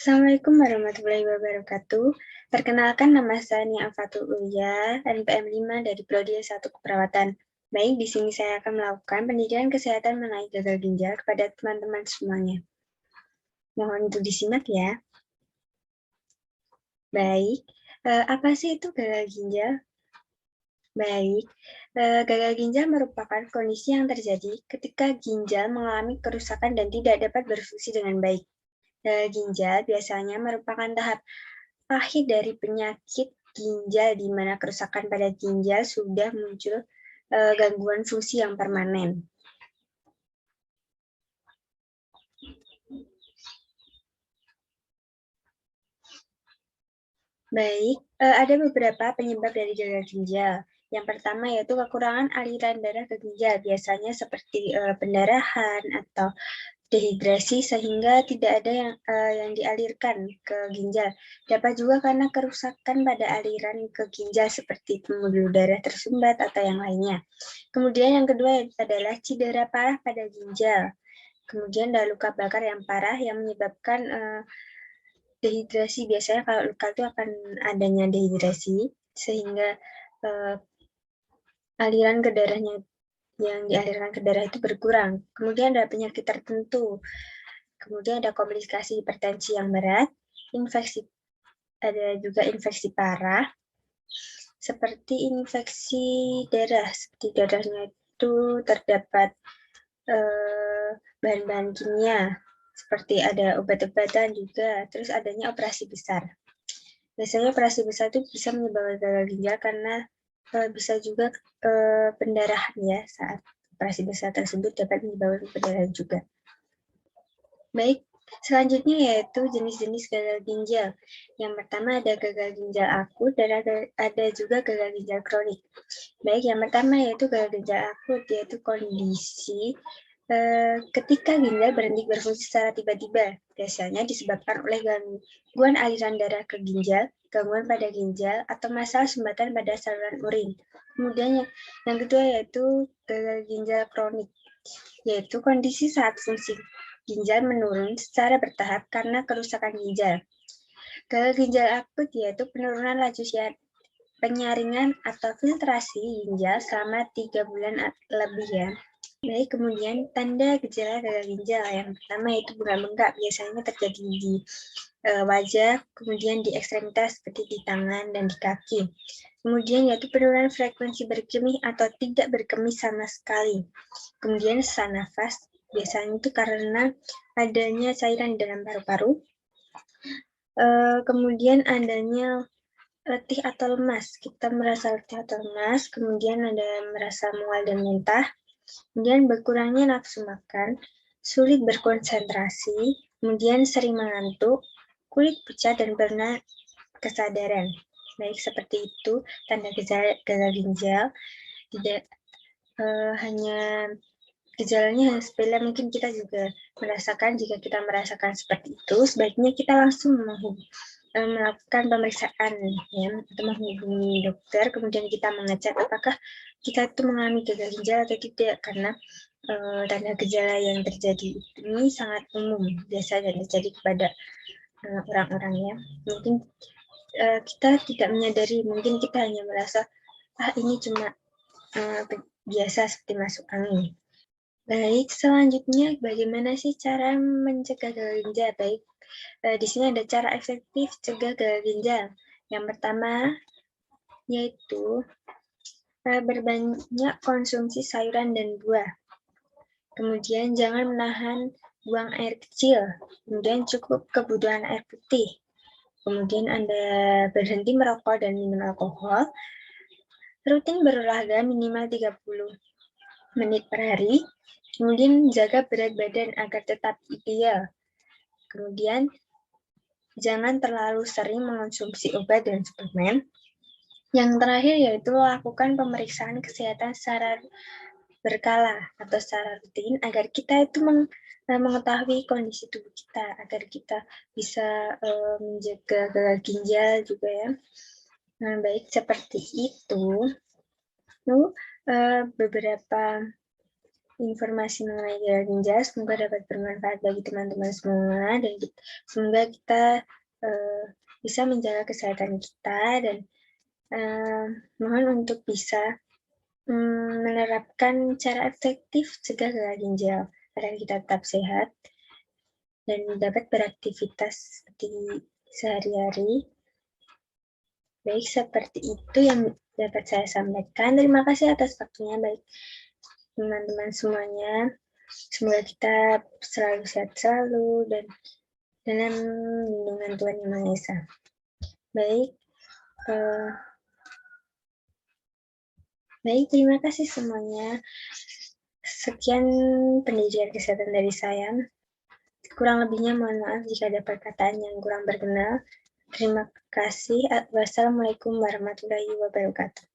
Assalamualaikum warahmatullahi wabarakatuh. Perkenalkan, nama saya Nia Afatul Ulia, NPM 5 dari Prodi S1 Keperawatan. Baik, di sini saya akan melakukan pendidikan kesehatan mengenai gagal ginjal kepada teman-teman semuanya. Mohon untuk disimak ya. Baik, apa sih itu gagal ginjal? Baik, gagal ginjal merupakan kondisi yang terjadi ketika ginjal mengalami kerusakan dan tidak dapat berfungsi dengan baik. Gagal ginjal biasanya merupakan tahap akhir dari penyakit ginjal di mana kerusakan pada ginjal sudah muncul gangguan fungsi yang permanen. Baik, ada beberapa penyebab dari gagal ginjal. Yang pertama yaitu kekurangan aliran darah ke ginjal, biasanya seperti pendarahan atau dehidrasi sehingga tidak ada yang dialirkan ke ginjal. Dapat juga karena kerusakan pada aliran ke ginjal seperti pembuluh darah tersumbat atau yang lainnya. Kemudian yang kedua adalah cedera parah pada ginjal. Kemudian ada luka bakar yang parah yang menyebabkan dehidrasi. Biasanya kalau luka itu akan adanya dehidrasi sehingga aliran ke darahnya yang dialirkan ke darah itu berkurang. Kemudian ada penyakit tertentu. Kemudian ada komplikasi hipertensi yang berat, ada juga infeksi parah, seperti infeksi darah, seperti darahnya itu terdapat bahan-bahan kimia, seperti ada obat-obatan juga, terus adanya operasi besar. Biasanya operasi besar itu bisa menyebabkan gagal ginjal karena bisa juga pendarahan ya, saat operasi besar tersebut dapat menyebabkan pendarahan juga. Baik, selanjutnya yaitu jenis-jenis gagal ginjal. Yang pertama ada gagal ginjal akut dan ada juga gagal ginjal kronik. Baik, yang pertama yaitu gagal ginjal akut, yaitu kondisi ketika ginjal berhenti berfungsi secara tiba-tiba. Biasanya disebabkan oleh gangguan aliran darah ke ginjal, gangguan pada ginjal, atau masalah sumbatan pada saluran urin. Kemudian yang kedua yaitu gagal ginjal kronik, yaitu kondisi saat fungsi ginjal menurun secara bertahap karena kerusakan ginjal. Gagal ginjal akut yaitu penurunan laju penyaringan atau filtrasi ginjal selama 3 bulan lebih ya. Baik, kemudian tanda gejala gagal ginjal yang pertama yaitu bengkak-bengkak, biasanya terjadi di wajah, kemudian di ekstremitas seperti di tangan dan di kaki. Kemudian yaitu penurunan frekuensi berkemih atau tidak berkemih sama sekali. Kemudian sesak nafas, biasanya itu karena adanya cairan di dalam paru-paru. Kemudian adanya letih atau lemas. Kita merasa letih atau lemas, kemudian ada merasa mual dan muntah, kemudian berkurangnya nafsu makan, sulit berkonsentrasi, kemudian sering mengantuk, kulit pucat dan pernah kesadaran. Baik, seperti itu tanda gejala gagal ginjal. Tidak hanya gejalanya sepele, mungkin kita juga merasakan. Jika kita merasakan seperti itu, sebaiknya kita langsung melakukan pemeriksaan ya, atau menghubungi dokter, kemudian kita mengecek apakah kita itu mengalami gagal ginjal atau tidak, karena tanda gejala yang terjadi ini sangat umum, biasa dan terjadi kepada orang-orang ya. Mungkin kita tidak menyadari, mungkin kita hanya merasa ini cuma biasa seperti masuk angin. Baik, selanjutnya bagaimana sih cara mencegah gagal ginjal? Baik, di sini ada cara efektif cegah gagal ginjal. Yang pertama yaitu berbanyak konsumsi sayuran dan buah. Kemudian jangan menahan buang air kecil. Kemudian cukup kebutuhan air putih. Kemudian Anda berhenti merokok dan minum alkohol. Rutin berolahraga minimal 30 menit per hari. Kemudian jaga berat badan agar tetap ideal. Kemudian jangan terlalu sering mengonsumsi obat dan suplemen. Yang terakhir yaitu lakukan pemeriksaan kesehatan secara berkala atau secara rutin agar kita itu mengetahui kondisi tubuh kita, agar kita bisa menjaga gagal ginjal juga ya. Nah, baik seperti itu. Lalu beberapa informasi mengenai gejala ginjal. Semoga dapat bermanfaat bagi teman-teman semua, dan semoga kita bisa menjaga kesehatan kita, dan mohon untuk bisa menerapkan cara efektif cegah gagal ginjal agar kita tetap sehat dan dapat beraktivitas seperti sehari-hari. Baik, seperti itu yang dapat saya sampaikan. Terima kasih atas waktunya, baik teman-teman semuanya. Semoga kita selalu sehat selalu dan dalam lindungan Tuhan Yang Maha Esa. Baik, terima kasih semuanya. Sekian pendidikan kesehatan dari saya. Kurang lebihnya mohon maaf jika ada perkataan yang kurang berkenan. Terima kasih. Wassalamualaikum warahmatullahi wabarakatuh.